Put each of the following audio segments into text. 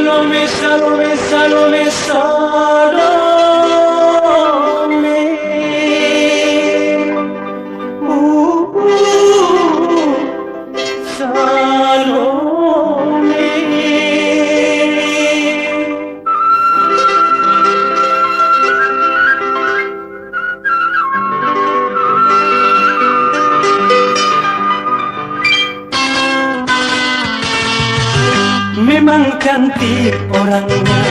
Salome, Salome, Salome, Salome. Salome. Memang cantik orangnya,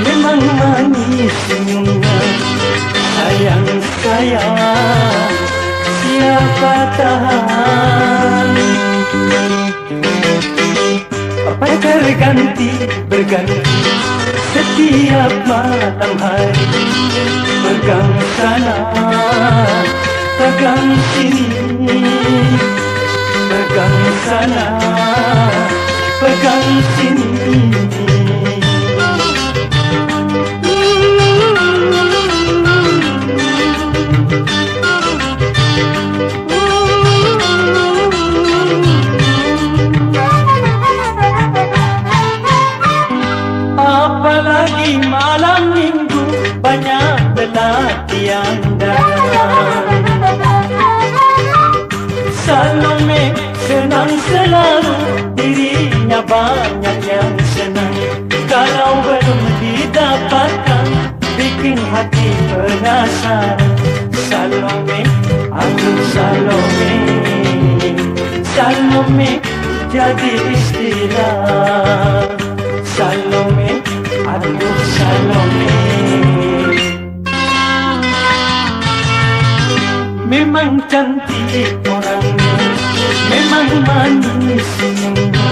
memang manis senyumnya. Sayang sayang, siapa tahan. Berganti, berganti setiap malam hari. Pegang sana, pegang sini. Pegang sana, pegang sini. Apalagi malam minggu banyak lelaki yang datang. Salome senang selalu, dirinya banyak yang senang. Kalau belum didapatkan, bikin hati penasaran. Salome, aduh Salome, Salome jadi istilah. Salome, aduh Salome. Memang cantik orangnya, memang manis senyumnya.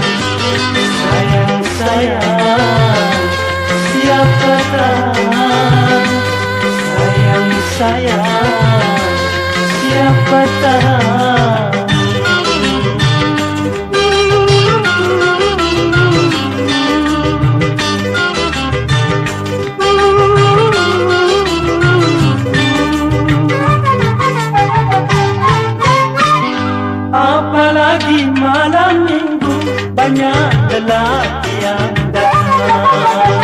Sayang sayang, siapa tahan. Sayang sayang, siapa tahan. Apalagi malam minggu banyak lelaki yang datang.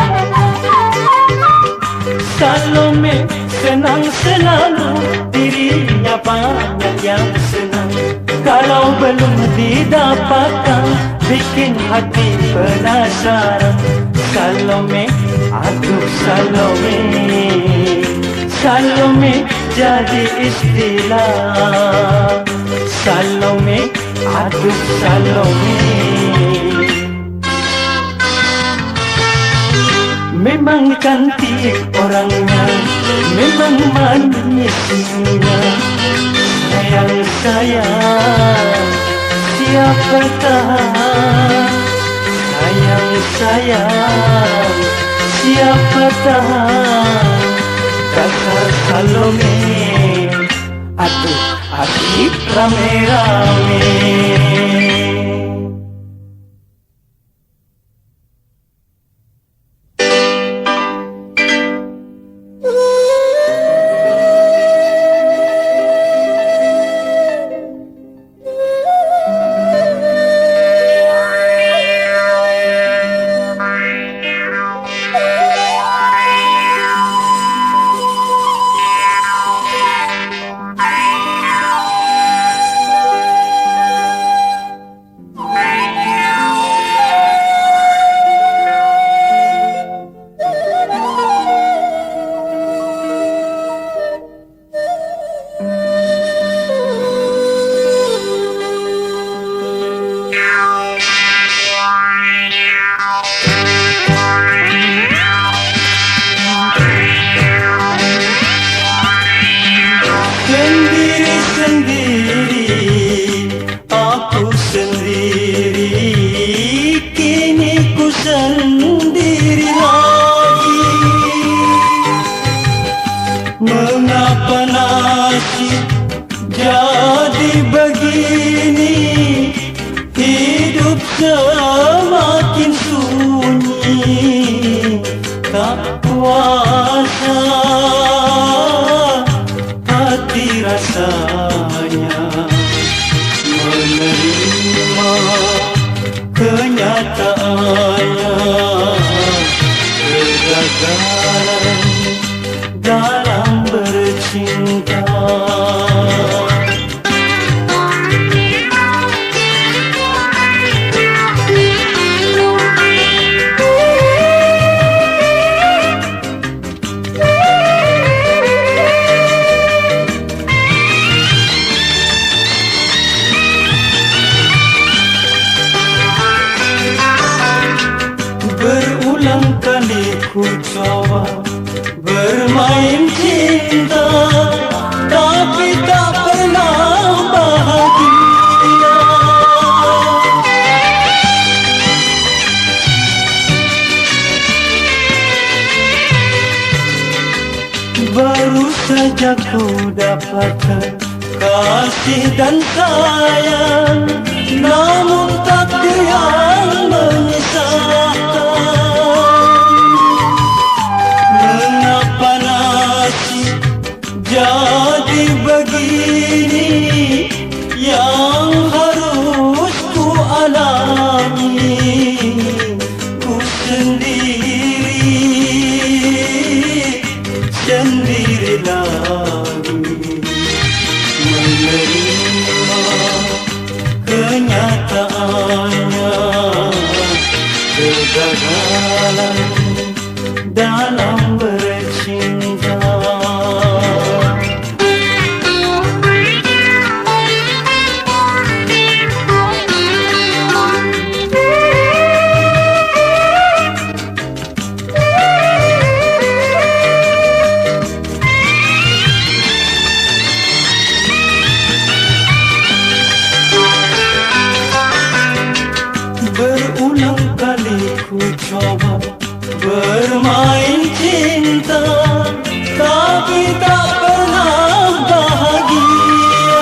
Salome senang selalu, dirinya banyak yang senang. Kalau belum didapatkan, bikin hati penasaran. Salome, aduh Salome, Salome jadi istilah. Salome, aduh Salome. Memang cantik orangnya, memang manis senyumnya. Sayang sayang, siapa tahan. Sayang sayang, siapa tahan. Dasar Salome, aduh asik rame-rame. Sendiri lagi, mengapa nasib jadi begini? Hidup semakin sunyi, tak kuasa hati rasanya menerima kenyataannya. kegagalan dalam bercinta. Berulang kali ku coba bermain cinta, tapi tak pernah bahagia. Baru saja ku dapatkan kasih dan sayang, namun takdir yang menyisahkan. Mengapa nasib jadi begini, yang harus ku alami ku sendiri lagi, menerima kenyataannya, kegagalan dalam bercinta. Berulang kali ku coba bermain cinta, tapi tak pernah bahagia.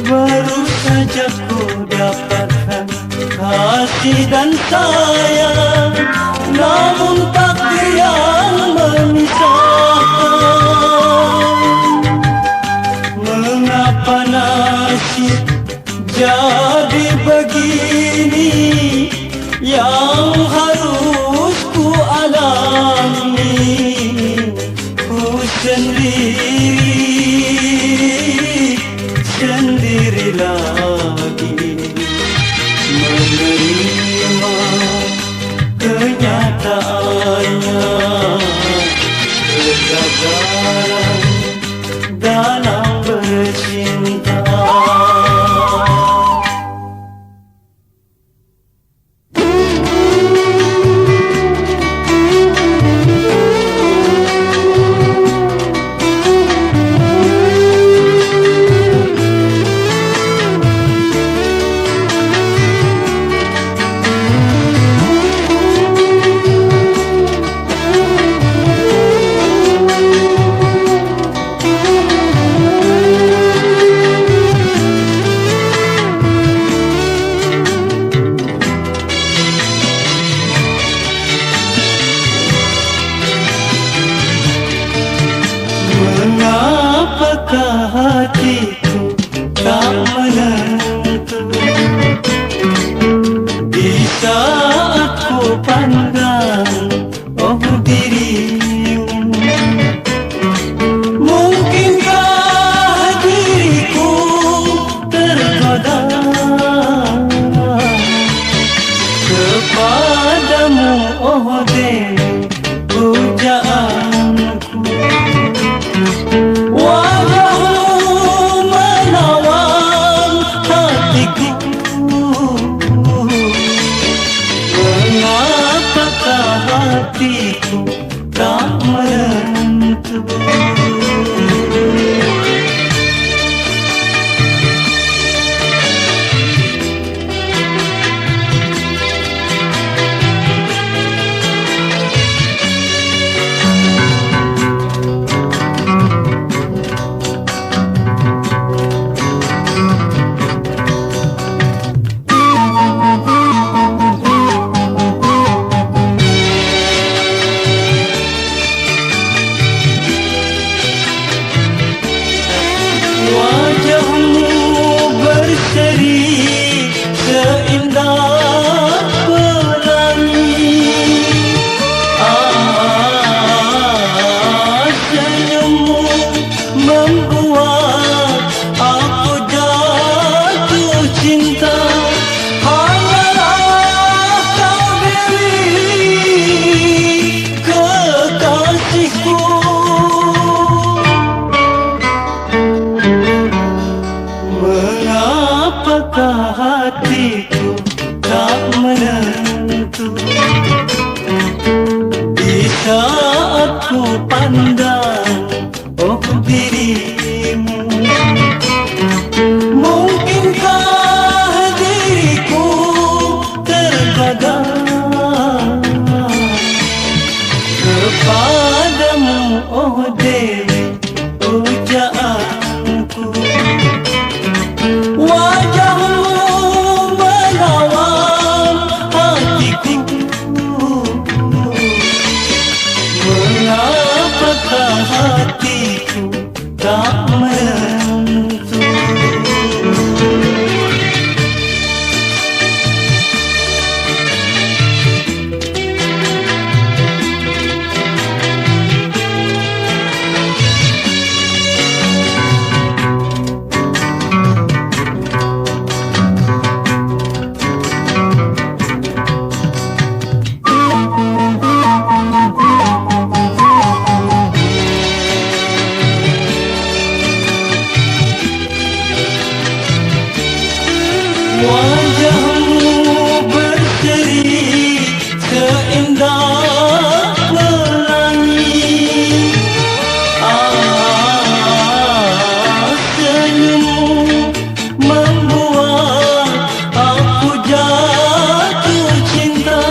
Baru saja ku dapatkan kasih dan sayang, namun takdir yang memisahkan. Mengapa nasib jadi begini, yang harus ku alami ku sendiri lagi, menerima kenyataannya, kegagalan dalam bercinta. Mengapakah hatiku tak menentu di saat ku pandang dirimu? Mungkinkah diriku tergoda kepadamu, Dewi pujaanku? Wajahmu menawan Wajahmu berseri seindah pelangi. Senyummu membuat aku jatuh cinta.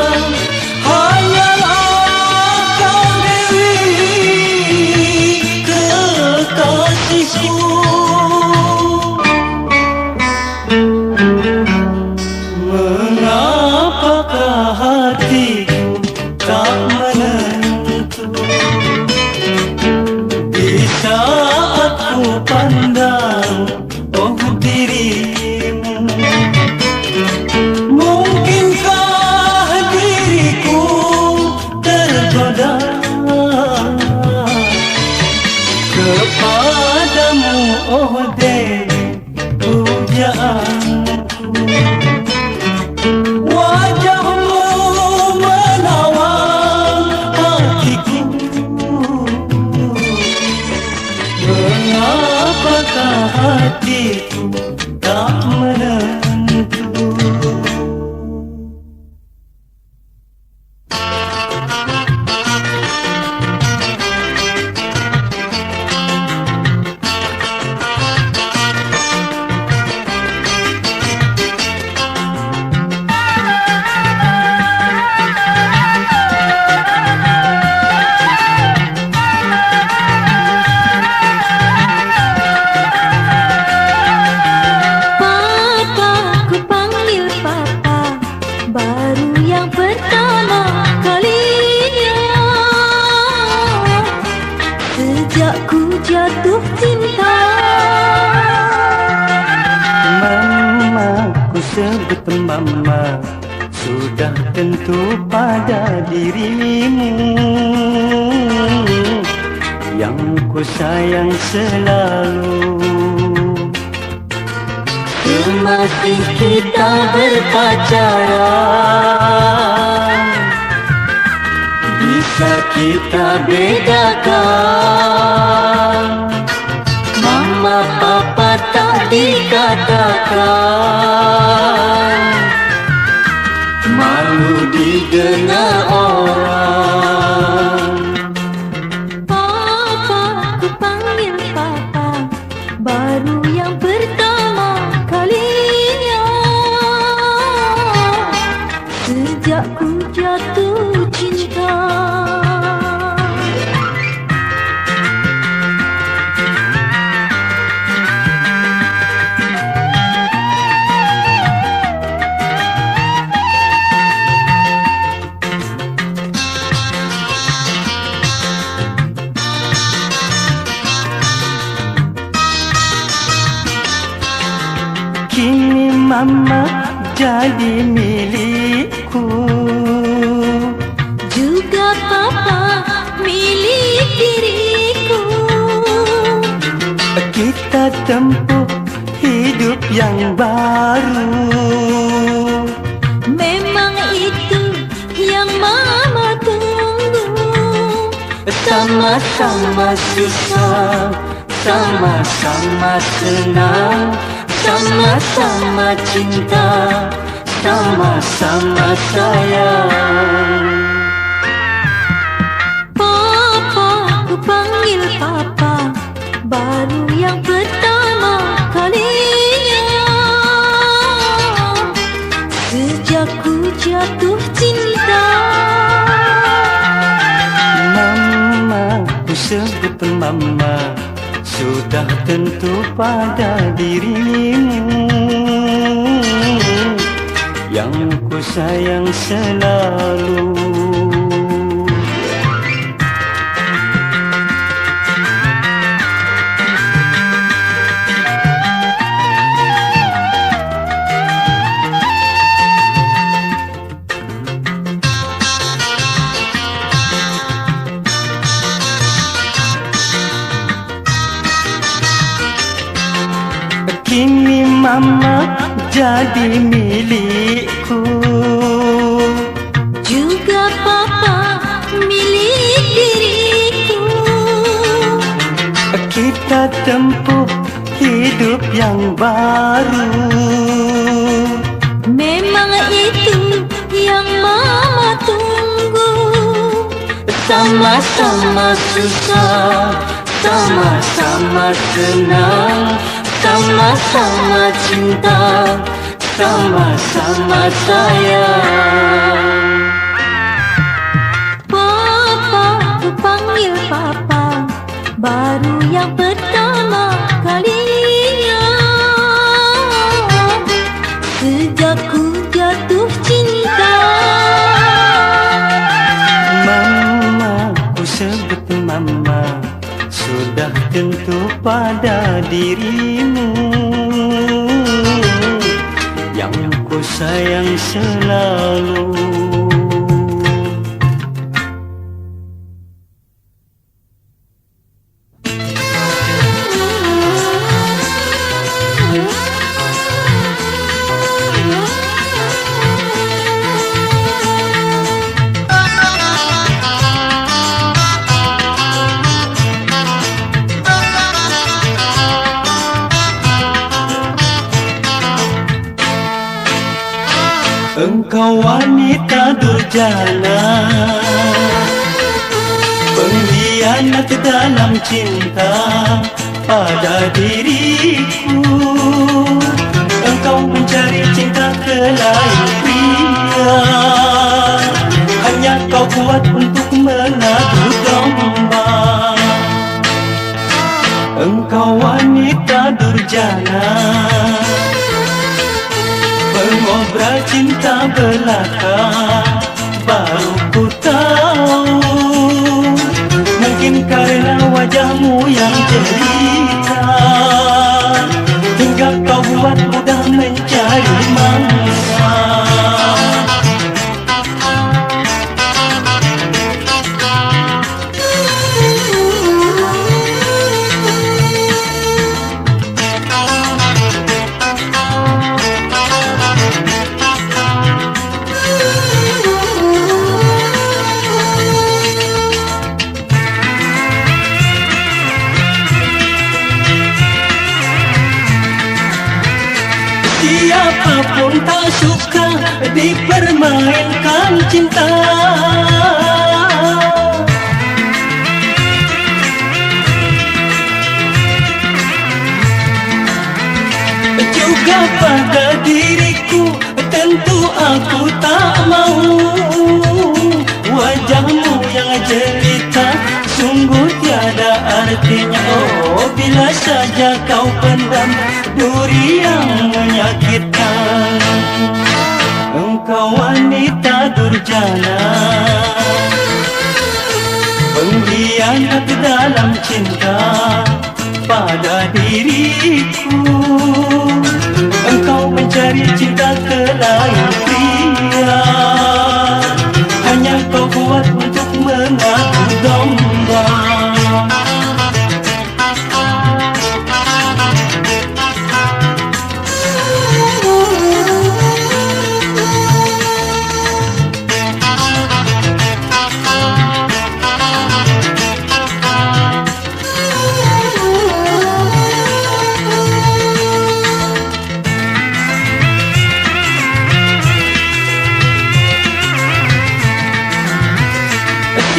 Hanyalah kau Dewi, kekasihku. Mengapakah hatiku tak menentu di saat ku pandang oh dirimu? Mungkinkah diriku tergoda kepadamu oh Dewi pujaanku? Wajahmu menawan hatiku. Mengapakah hatiku tak menentu? Jatuh cinta. Mama, ku sebut mama, sudah tentu pada dirimu yang ku sayang selalu. Semasa kita berpacaran, bisa kita bedakan. Mama papa tak dikatakan, malu didengar orang. Papa, ku panggil papa, baru yang pertama kalinya sejak ku jatuh cinta. Kini mama jadi milikku, Juga papa milik diriku. kita tempuh hidup yang baru. Memang itu yang mama tunggu. Sama-sama susah, sama-sama senang, sama-sama cinta, sama-sama sayang. Papa, ku panggil papa, baru yang pertama kalinya sejak ku jatuh cinta. Mama, ku sebut mama, sudah tentu pada dirimu yang ku sayang selalu. Kini mama jadi milikku, Juga papa milik diriku. kita tempuh hidup yang baru. Memang itu yang mama tunggu. Sama-sama susah, sama-sama senang, sama-sama cinta, sama-sama sayang. Papa, ku panggil papa, baru yang pertama kalinya. Sejak ku jatuh cinta. Mama, ku sebut mama, sudah tentu pada dirimu yang ku sayang selalu. Engkau wanita durjana, pengkhianat dalam cinta pada diriku. Engkau mencari cinta ke lain pria, hanya kau buat untuk mengadu domba. Engkau wanita durjana, pengobral cinta belaka. Baru ku tahu, mungkin karena wajahmu yang jelita, hingga kau buat mudah mencari mangsa. Siapapun tak suka dipermainkan cinta. Juga pada diriku tentu aku tak mau. Wajahmu yang jelita sungguh tiada artinya. Oh, bila saja kau pendam duri yang menyakitkan. Engkau wanita durjana, pengkhianat dalam cinta pada diriku. Engkau mencari cinta ke lain pria, hanya kau buat untuk mengadu domba.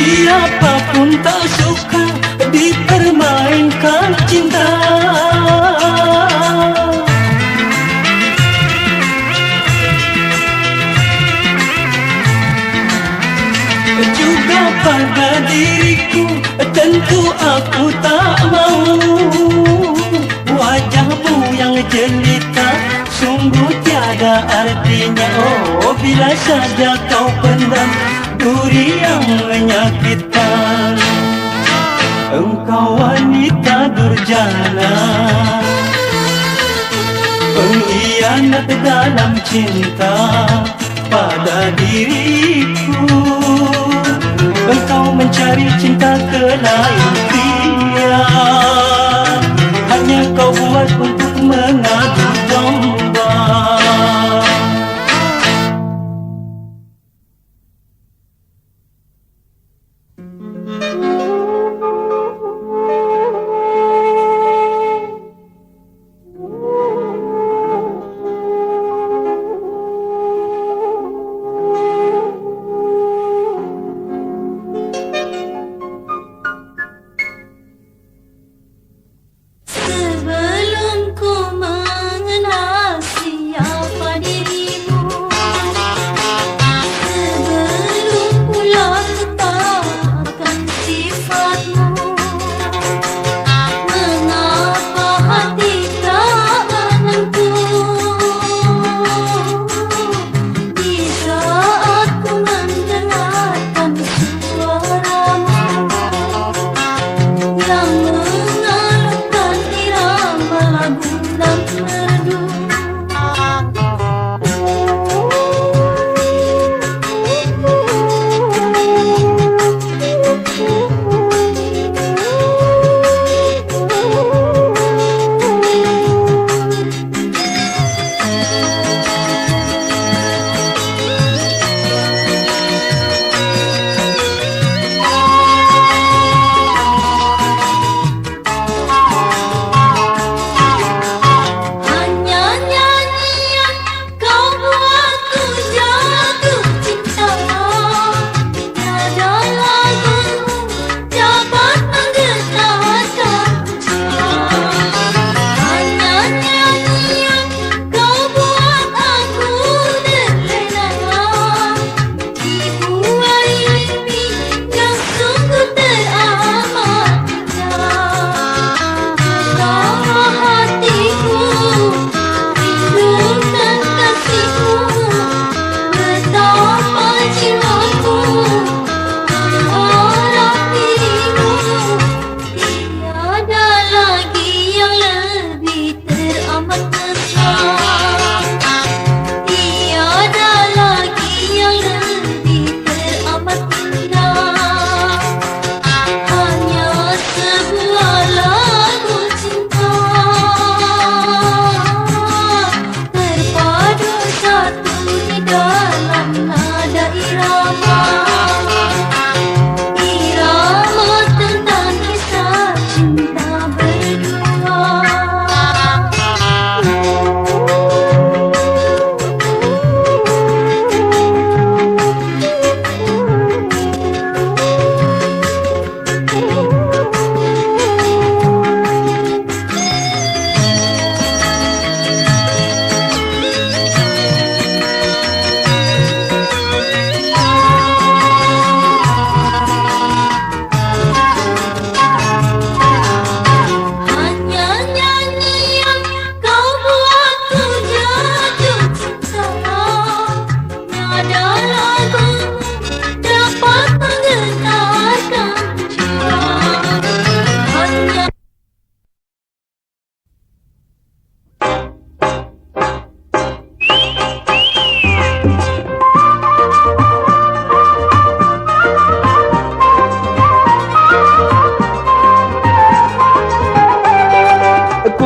Siapapun tak suka dipermainkan cinta. Juga pada diriku tentu aku tak mau. Wajahmu yang jelita sungguh tiada artinya. Oh, bila saja kau pendam duri yang menyakitkan. Engkau wanita durjana, pengkhianat dalam cinta pada diriku. Engkau mencari cinta ke lain pria, hanya kau buat untuk mengadu domba.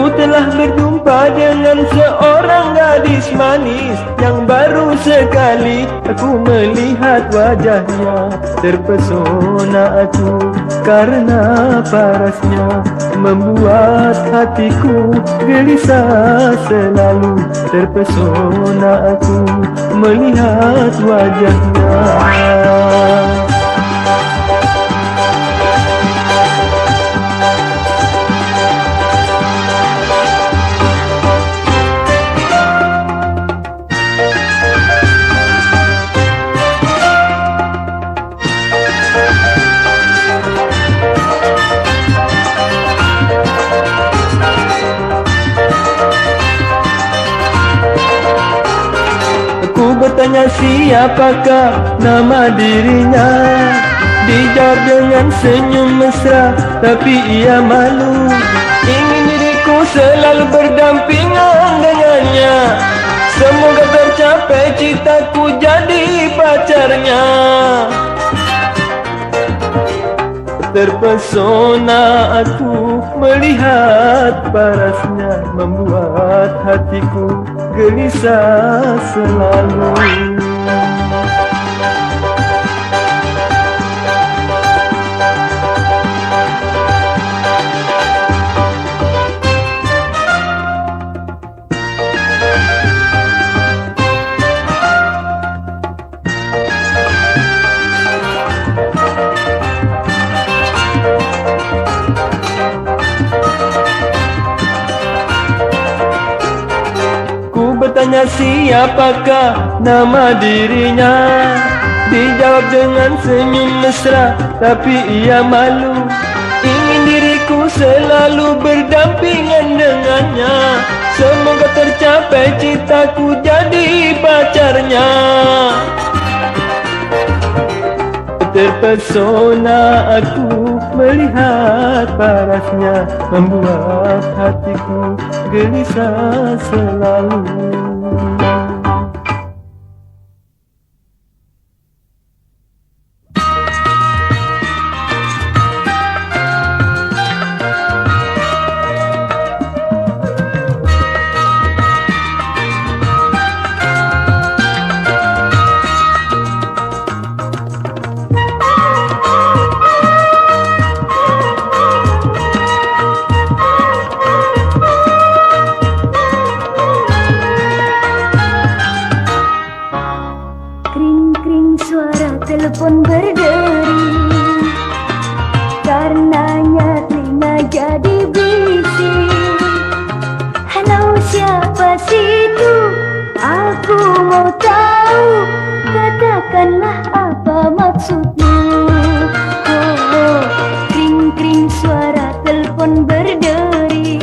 Aku telah berjumpa dengan seorang gadis manis yang baru sekali aku melihat wajahnya. Terpesona aku karena parasnya, membuat hatiku gelisah selalu. Terpesona aku melihat wajahnya. Aku bertanya siapakah nama dirinya. Dijawab dengan senyum mesra, tapi ia malu. Ingin diriku selalu berdampingan dengannya. Semoga tercapai citaku jadi pacarnya. Terpesona aku melihat parasnya, membuat hatiku gelisah selalu. Bertanya siapakah nama dirinya. Dijawab dengan senyum mesra, tapi ia malu. Ingin diriku selalu berdampingan dengannya. Semoga tercapai citaku jadi pacarnya. Terpesona aku melihat parasnya, membuat hatiku gelisah selalu. Telepon berderi, karenanya telinga jadi bising. Halo, siapa situ? Aku mau tahu. Katakanlah apa maksudmu. Oh, kring-kring suara telepon berderi.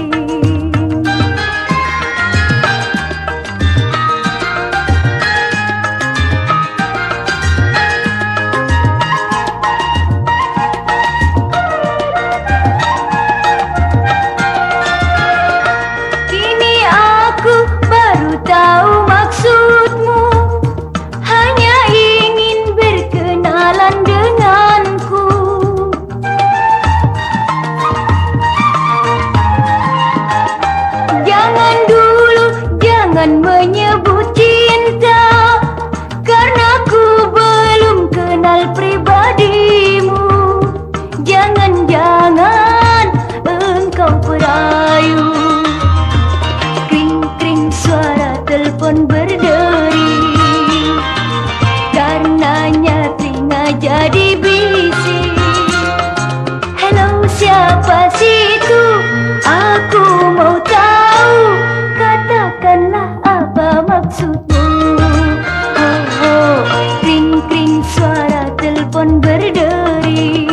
Jangan menyebut cinta, karena ku belum kenal pribadimu. Jangan-jangan engkau perayu. Kring-kring suara telepon berderi, karenanya telinga jadi bising. Halo, siapa situ? Aku mau tahu. Katakanlah apa maksudmu. Oh, kring-kring suara telepon berderi.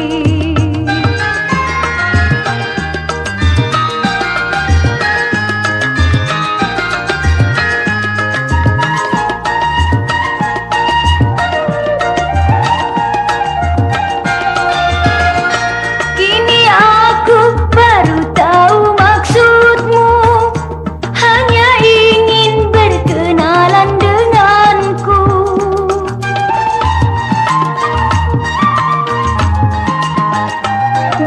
Kini aku baru tahu maksudmu. Hanya ingin berkenalan denganku.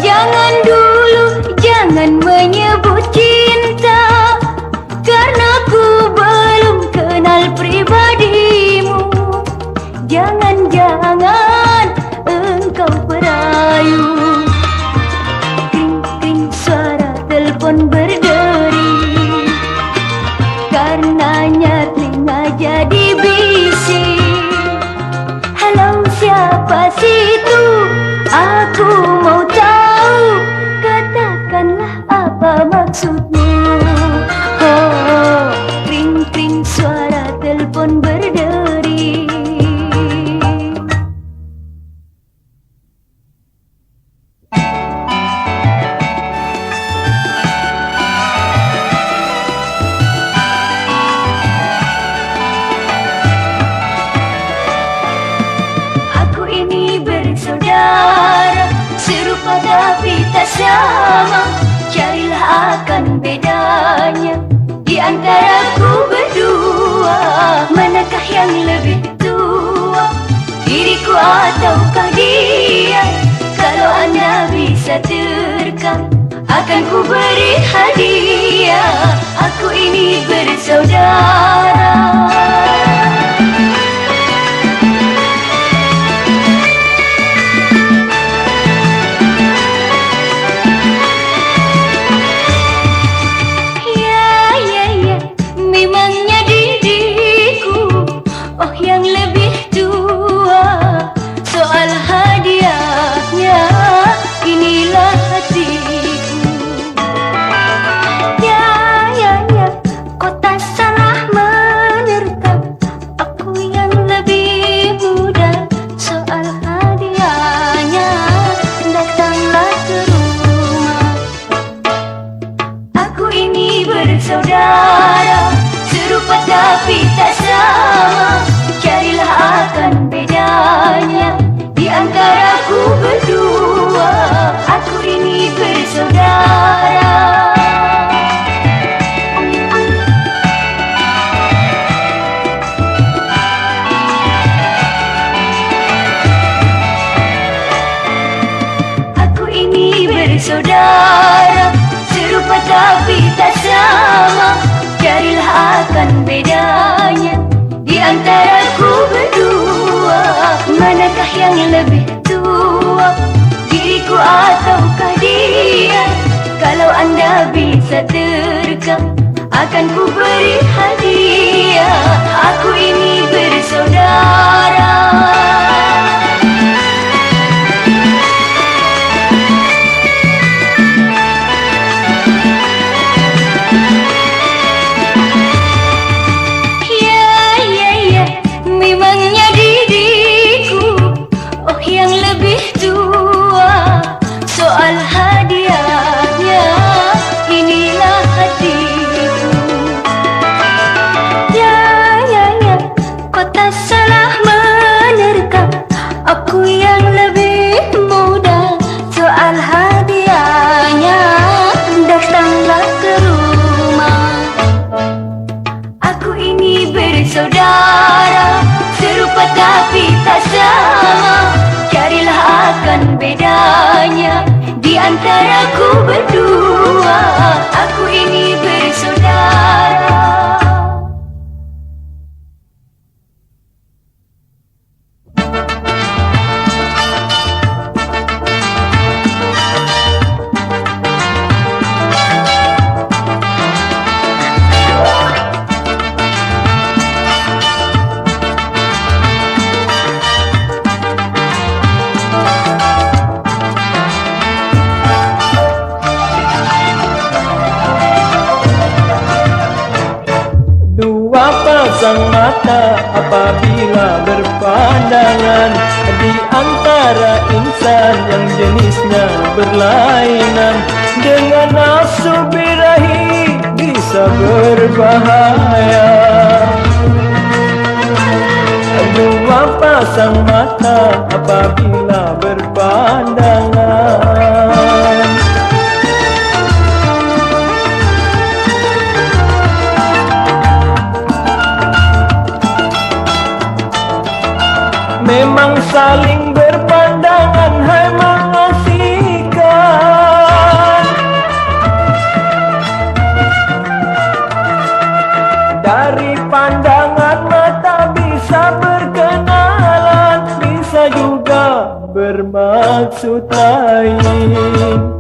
Jangan dulu, jangan menyebut cinta, maksudmu. Oh, kring-kring suara telepon berderi. Aku ini bersaudara, serupa tapi tak sama. Carilah akan bedanya di antara ku berdua. Manakah yang lebih tua, diriku ataukah dia? Kalau anda bisa terka, akan ku beri hadiah. Aku ini bersaudara. Memangnya diriku, oh yang lebih tua. Soal hadiahnya, inilah hatiku. Ya, kau tak salah menerka. Aku yang lebih muda. Soal hadiahnya, datanglah ke rumah. Aku ini bersaudara, serupa tapi tak sama. Carilah akan bedanya di antara ku berdua. Aku ini bersaudara. Aku ini bersaudara, serupa tapi tak sama. Carilah akan bedanya di antara ku berdua. Manakah yang lebih tua, diriku ataukah dia? Kalau anda bisa terka, akan ku beri hadiah. Aku ini bersaudara. Memangnya diriku, oh yang lebih tua. Soal hadiahnya, inilah hatiku. Ya, kau tak salah menerka. Aku yang lebih muda. Soal hadiahnya, datanglah ke rumah. Aku ini bersaudara, serupa tapi tak sama. Carilah akan bedanya di antara ku berdua. Aku ini bersaudara. Dua pasang mata apabila berpandangan, di antara insan yang jenisnya berlainan, dengan nafsu birahi bisa berbahaya. Dua pasang mata apabila berpandangan, memang saling berpandangan, hai mengasihkan. Dari pandangan mata bisa berkenalan, bisa juga bermaksud lain.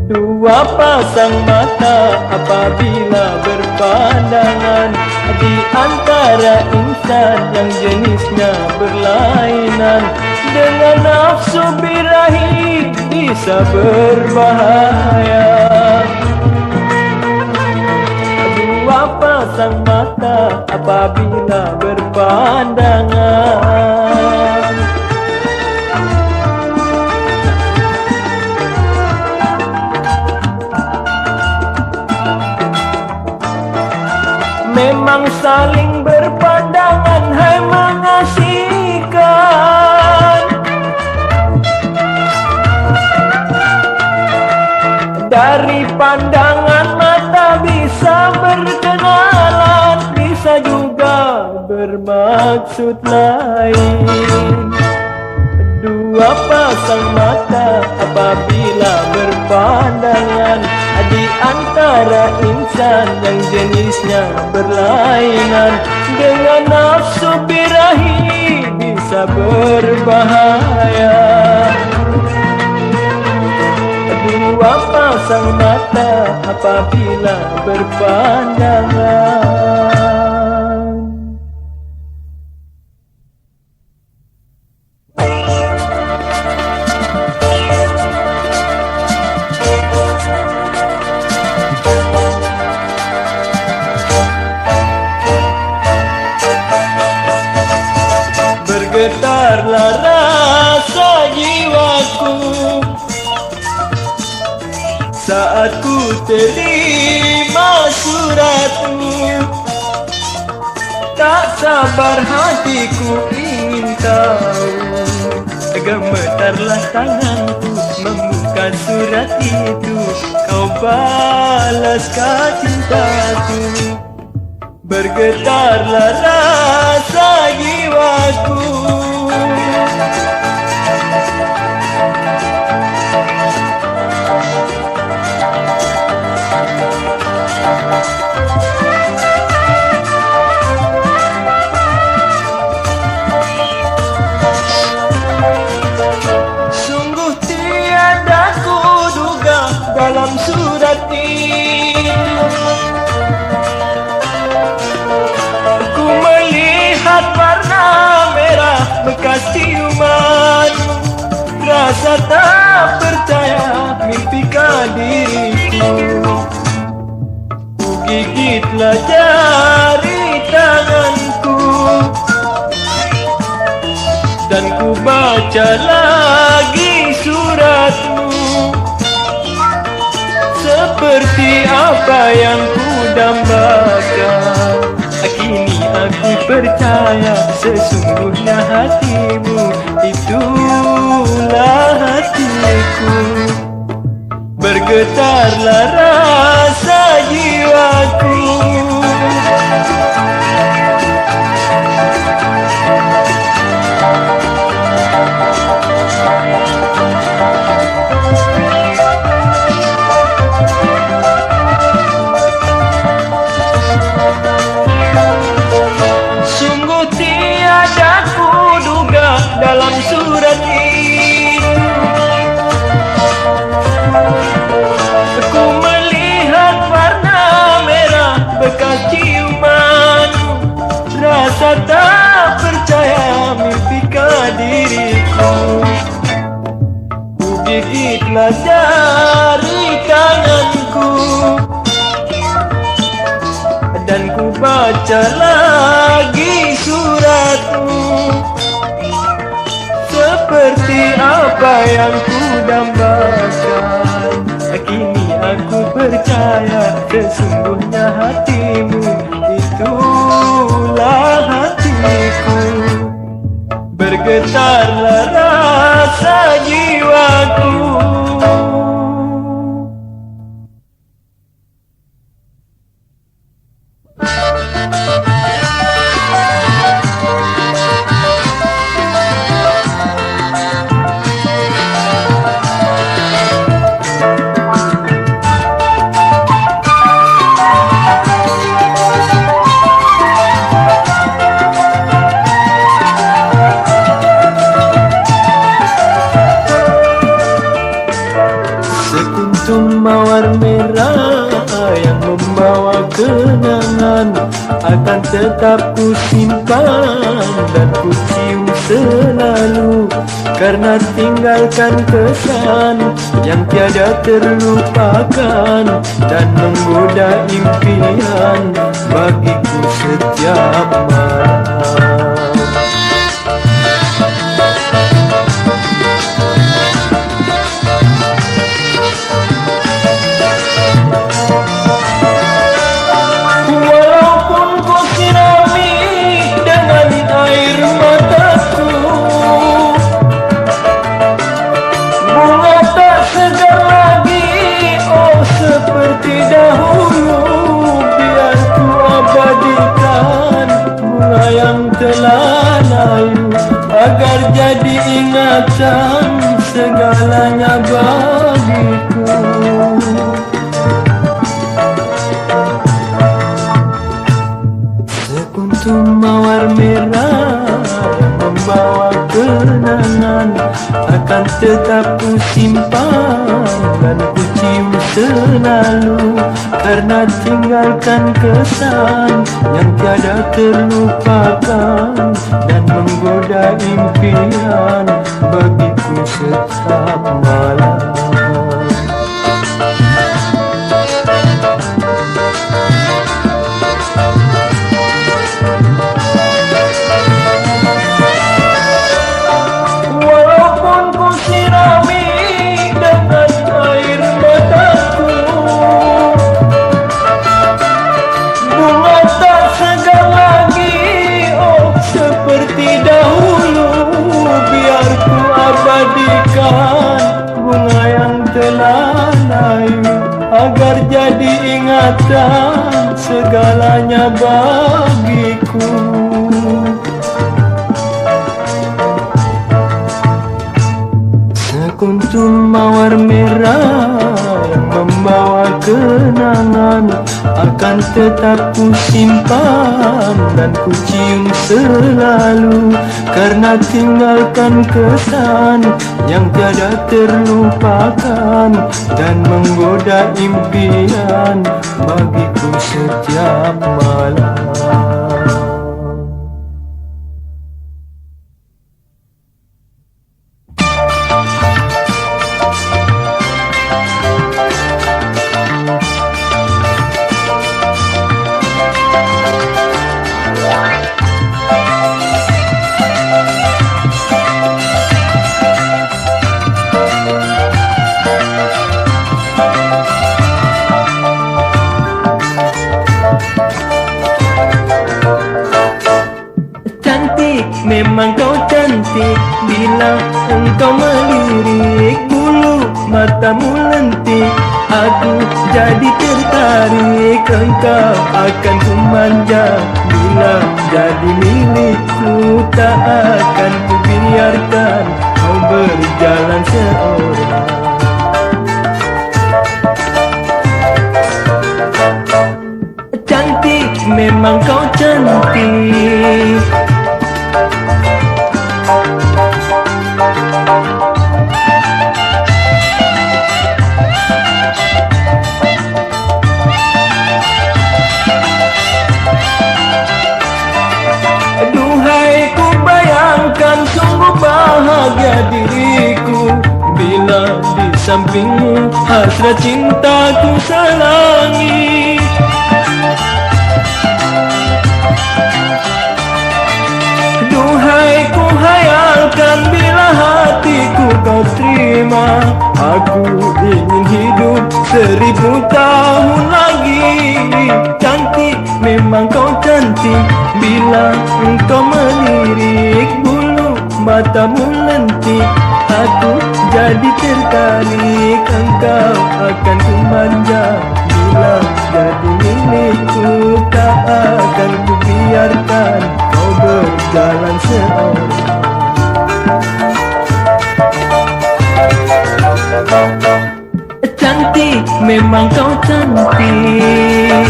Dua pasang mata apabila berpandangan, di antara insan yang jenisnya berlainan, dengan nafsu birahi bisa berbahaya. pasang mata apabila berpandangan. Memang saling berpandangan, hai mengasihkan. Dari pandangan mata bisa berkenalan, bisa juga bermaksud lain. Dua pasang mata apabila berpandangan di antara insan yang jenisnya berlainan, dengan nafsu birahi bisa berbahaya. Dua pasang mata apabila berpandangan. Bergetarlah rasa jiwaku saat ku terima suratmu. Tak sabar hatiku ingin tahu, gemetarlah tanganku membuka surat itu. Kau balaskah cintaku? Bergetarlah rasa jiwaku. Sungguh tiada kuduga dalam surat itu ku melihat warna merah bekas ciuman. Rasa tak percaya mimpikah diriku. Ku gigitlah jari tanganku dan ku baca lagi suratmu. Seperti apa yang ku dambakan, kini aku percaya sesungguhnya hatimu itulah hatiku. Bergetarlah rasa jiwaku. Sungguh tiada kuduga dalam surat itu ku melihat warna merah bekas ciuman. Rasa tak percaya mimpikah diriku. Ku gigitlah jari tanganku dan ku baca lagi suratmu. Seperti apa yang ku dambakan, kini aku percaya sesungguhnya hatimu itulah hatiku. Bergetarlah rasa jiwaku. Mawar merah yang membawa kenangan akan tetap ku simpan dan ku cium selalu, karena tinggalkan kesan yang tiada terlupakan dan menggoda impian bagi setiap malam. Walaupun ku sirami dengan air mataku, bunga tak segar lagi, oh seperti dahulu. Biar ku abadikan bunga yang telah layu, agar jadi ingatan segalanya bagiku. Sekuntum mawar merah membawa kenangan, akan tetap ku simpan dan ku cium selalu, karena tinggalkan kesan yang tiada terlupakan dan menggoda impian bagiku setiap malam. Bunga yang telah layu, agar jadi ingatan segalanya bagiku. Sekuntum mawar merah yang membawa kenangan, akan tetap ku simpan dan ku cium selalu, karena tinggalkan kesan yang tiada terlupakan dan menggoda impian bagiku setiap malam. Memang kau cantik bila engkau melirik, bulu matamu lentik, aku jadi tertarik. Engkau akan ku manja bila jadi milikku, tak akan ku biarkan kau berjalan seorang. Cantik, memang kau cantik. Duhai, ku bayangkan sungguh bahagia diriku bila di sampingmu hasrat cintaku selangi. Duhai, ku hayalkan bila hatiku kau terima, aku ingin hidup 1000 tahun lagi. Cantik, memang kau cantik bila engkau melirik, bulu matamu lentik, aku jadi tertarik. Engkau akan ku manja bila jadi milikku, tak akan ku biarkan kau berjalan seorang. Cantik, memang kau cantik.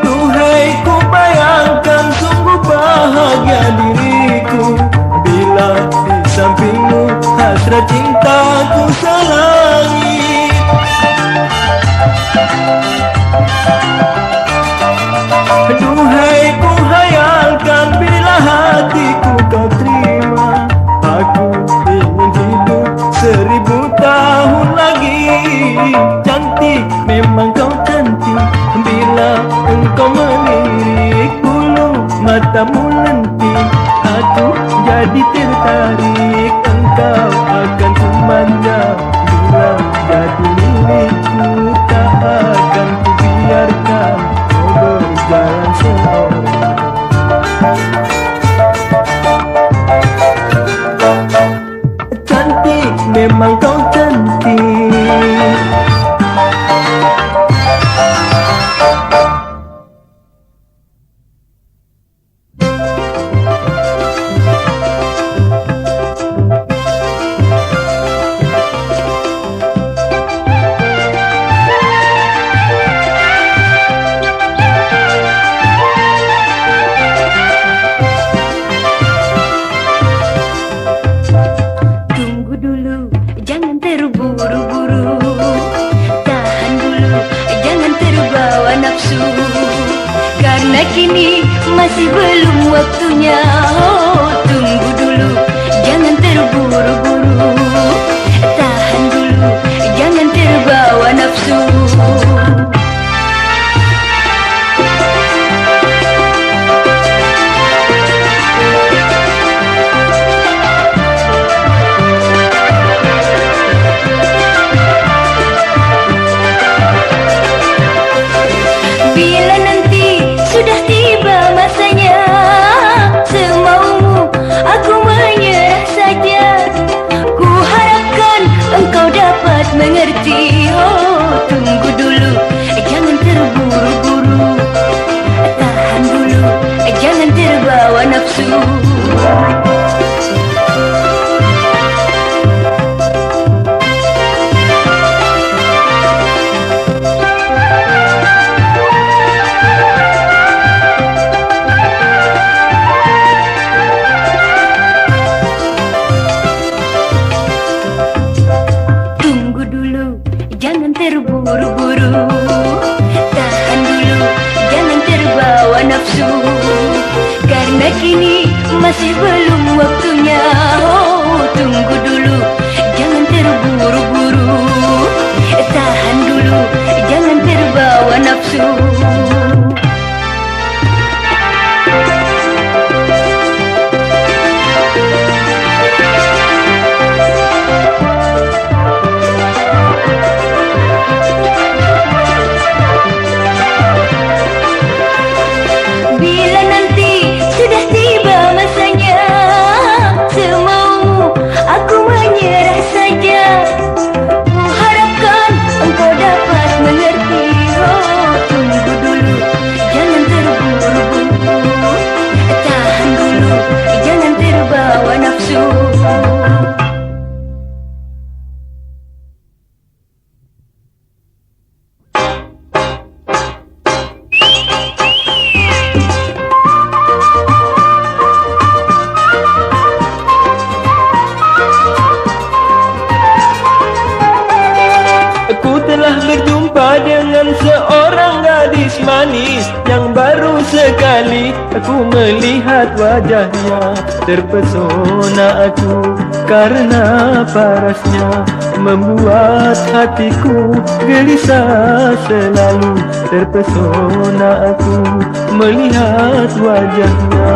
Duhai, ku bayangkan sungguh bahagia diriku bila di sampingmu hasrat cintaku selangi. matamu lentik, aku jadi tertarik. Engkau akan ku manja, bila jadi milikku tak akan ku biarkan kau berjalan seorang. Cantik, memang kau cantik. Tunggu dulu, jangan terburu-buru. Tahan dulu, jangan terbawa nafsu. Karena kini masih belum waktunya. Oh, tunggu dulu, jangan terburu-buru. Tahan dulu, jangan terbawa nafsu. Bila nanti sudah tiba masanya, semaumu aku menyerah saja. Ku harapkan engkau dapat mengerti. Oh, tunggu dulu, jangan terburu-buru. Tahan dulu, jangan terbawa nafsu. Tunggu dulu, jangan terburu-buru. Tahan dulu, jangan terbawa nafsu. Karena kini masih belum waktunya. Oh, tunggu dulu, jangan terburu-buru. Tahan dulu, jangan terbawa nafsu. Bila nanti sudah tiba masanya, semaumu aku menyerah saja. Ku harapkan engkau dapat mengerti. Oh, tunggu dulu, jangan terburu-buru. Tahan dulu, jangan terbawa nafsu. Aku telah berjumpa dengan seorang gadis manis yang baru sekali aku melihat wajahnya. Terpesona aku karena parasnya, membuat hatiku gelisah selalu. Terpesona aku melihat wajahnya.